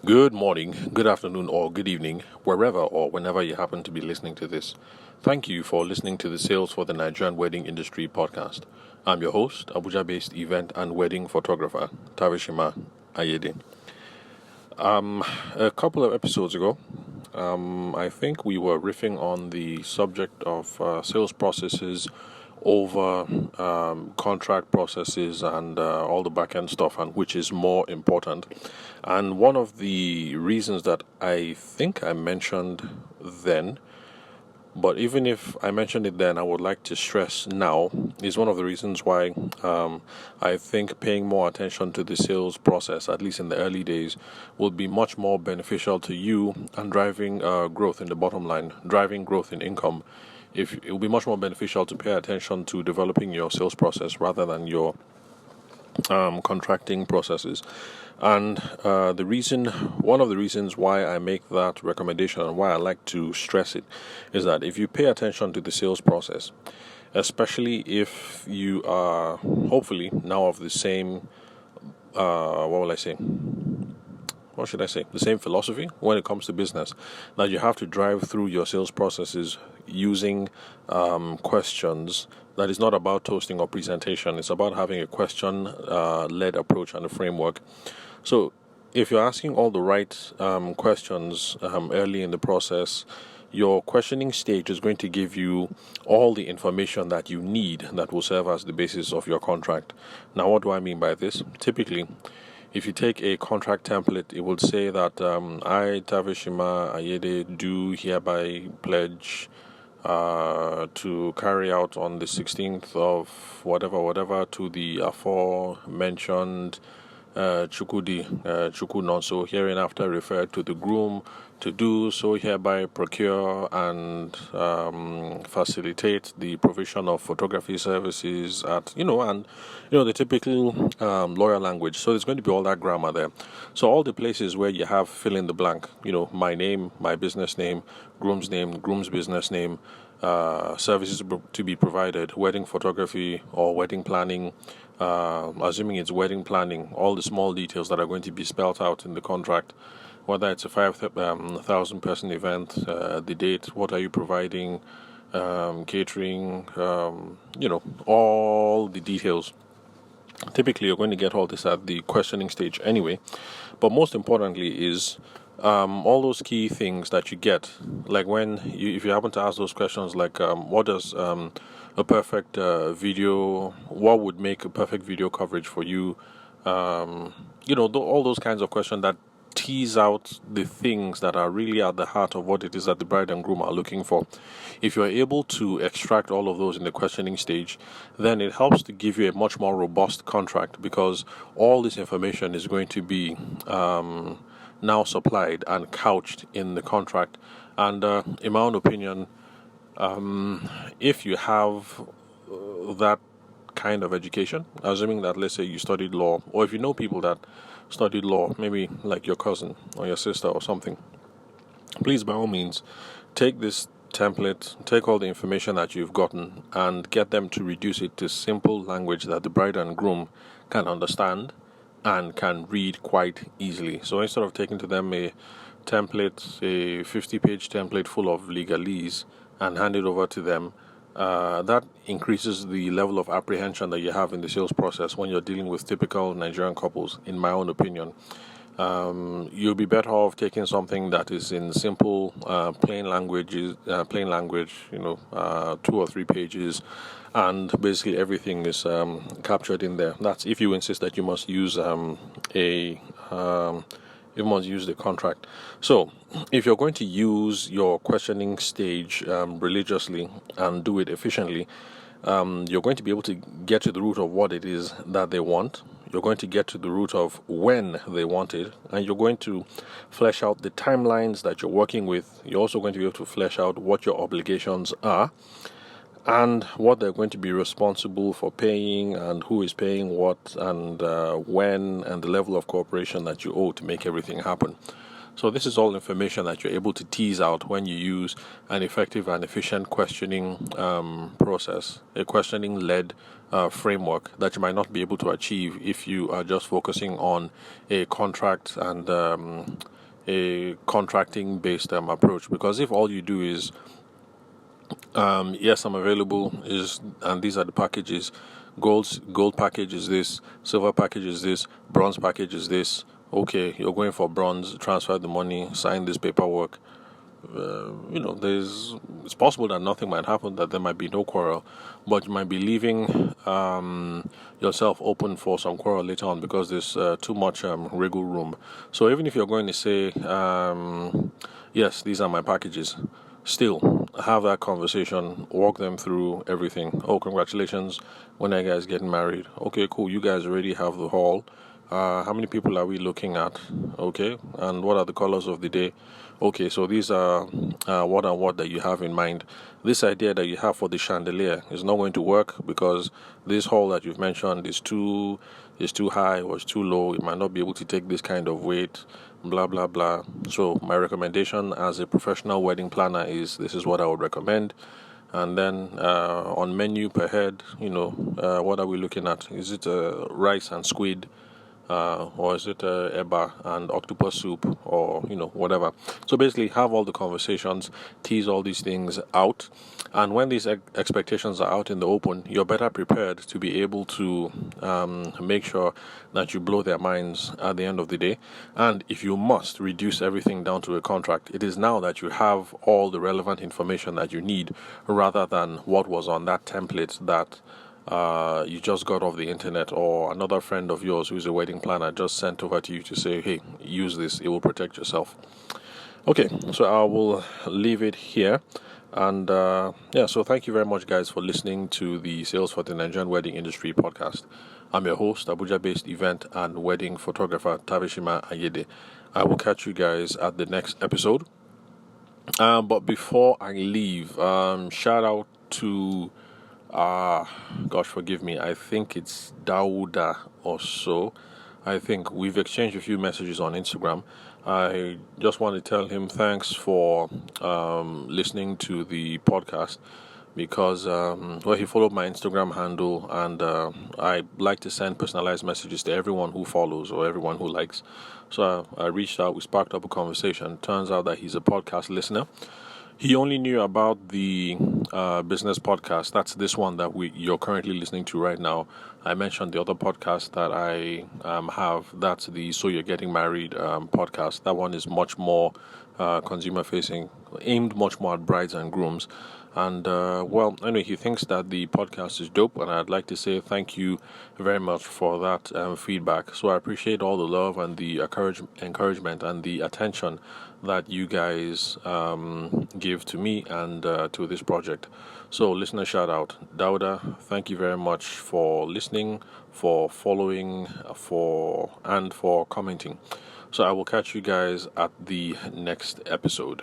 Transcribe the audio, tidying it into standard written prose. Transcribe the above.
Good morning, good afternoon, or good evening, wherever or whenever you happen to be listening to this. Thank you for listening to the Sales for the Nigerian Wedding Industry podcast. I'm your host, Abuja based event and wedding photographer, Tavishima Ayede. A couple of episodes ago, I think we were riffing on the subject of sales processes over contract processes and all the back end stuff, and which is more important. And one of the reasons that I think I mentioned then, but even if I mentioned it then, I would like to stress now, is one of the reasons why I think paying more attention to the sales process, at least in the early days, will be much more beneficial to you and driving growth in the bottom line, driving growth in income. If it will be much more beneficial to pay attention to developing your sales process rather than your contracting processes. And one of the reasons why I make that recommendation and why I like to stress it is that if you pay attention to the sales process, especially if you are hopefully now of the same, the same philosophy when it comes to business, that you have to drive through your sales processes using questions. That is not about toasting or presentation. It's about having a question-led approach and a framework. So if you're asking all the right questions early in the process, your questioning stage is going to give you all the information that you need that will serve as the basis of your contract. Now, what do I mean by this? Typically, if you take a contract template, it will say that I, Tavishima Ayede, do hereby pledge to carry out on the 16th of whatever to the aforementioned Chuku Nonso, hereinafter referred to the groom, to do so hereby procure and facilitate the provision of photography services at the typical lawyer language. So there's going to be all that grammar there. So all the places where you have fill in the blank, my name, my business name, groom's business name, services to be provided, wedding photography or wedding planning, assuming it's wedding planning, all the small details that are going to be spelled out in the contract, whether it's a 5,000 person event, the date, what are you providing, catering, all the details. Typically, you're going to get all this at the questioning stage anyway, but most importantly is all those key things that you get, like if you happen to ask those questions, like what does a perfect video, what would make a perfect video coverage for you, all those kinds of questions that tease out the things that are really at the heart of what it is that the bride and groom are looking for. If you're able to extract all of those in the questioning stage, then it helps to give you a much more robust contract, because all this information is going to be now supplied and couched in the contract. And in my own opinion, if you have that kind of education, assuming that, let's say, you studied law, or if you know people that studied law, maybe like your cousin or your sister or something, please, by all means, take this template, take all the information that you've gotten, and get them to reduce it to simple language that the bride and groom can understand and can read quite easily. So instead of taking to them a 50-page template full of legalese and hand it over to them, that increases the level of apprehension that you have in the sales process when you're dealing with typical Nigerian couples, in my own opinion. You'll be better off taking something that is in simple, plain language, 2 or 3 pages, and basically everything is captured in there. That's if you insist that you must use the contract. So, if you're going to use your questioning stage religiously and do it efficiently, you're going to be able to get to the root of what it is that they want. You're going to get to the root of when they want it, and you're going to flesh out the timelines that you're working with. You're also going to be able to flesh out what your obligations are and what they're going to be responsible for paying, and who is paying what, and when, and the level of cooperation that you owe to make everything happen. So this is all information that you're able to tease out when you use an effective and efficient questioning process, a questioning-led framework that you might not be able to achieve if you are just focusing on a contract and a contracting based approach, because if all you do is yes, I'm available, and these are the packages. Gold package is this, silver package is this, bronze package is this. Okay, you're going for bronze, transfer the money, sign this paperwork. It's possible that nothing might happen, that there might be no quarrel, but you might be leaving yourself open for some quarrel later on because there's too much wriggle room. So even if you're going to say, yes, these are my packages, still have that conversation, walk them through everything. Oh, congratulations, when are you guys getting married? Okay, cool, you guys already have the hall. How many people are we looking at? Okay, and what are the colors of the day? Okay, so these are what and what that you have in mind. This idea that you have for the chandelier is not going to work because this hall that you've mentioned is too high or it's too low. It might not be able to take this kind of weight, blah blah blah. So my recommendation as a professional wedding planner is this is what I would recommend. And then on menu per head, what are we looking at? Is it rice and squid? Or is it eba and octopus soup, or whatever. So basically have all the conversations, tease all these things out, and when these expectations are out in the open, you're better prepared to be able to make sure that you blow their minds at the end of the day. And if you must reduce everything down to a contract, it is now that you have all the relevant information that you need, rather than what was on that template that you just got off the internet, or another friend of yours who's a wedding planner just sent over to you to say, hey, use this, it will protect yourself. Okay, so I will leave it here. And so thank you very much, guys, for listening to the Sales for the Nigerian Wedding Industry podcast. I'm your host, Abuja-based event and wedding photographer Tavishima Ayede. I will catch you guys at the next episode. But before I leave, shout out to gosh, forgive me, I think it's Dauda or so. I think we've exchanged a few messages on Instagram. I just want to tell him thanks for listening to the podcast, because he followed my Instagram handle, and I like to send personalized messages to everyone who follows or everyone who likes. So I reached out, we sparked up a conversation. Turns out that he's a podcast listener. He only knew about the business podcast. That's this one that you're currently listening to right now. I mentioned the other podcast that I have. That's the So You're Getting Married podcast. That one is much more consumer facing, aimed much more at brides and grooms. And anyway, he thinks that the podcast is dope, and I'd like to say thank you very much for that feedback. So I appreciate all the love and the encouragement and the attention that you guys give to me and to this project. So listener shout out, Dauda, thank you very much for listening, for following, for commenting. So I will catch you guys at the next episode.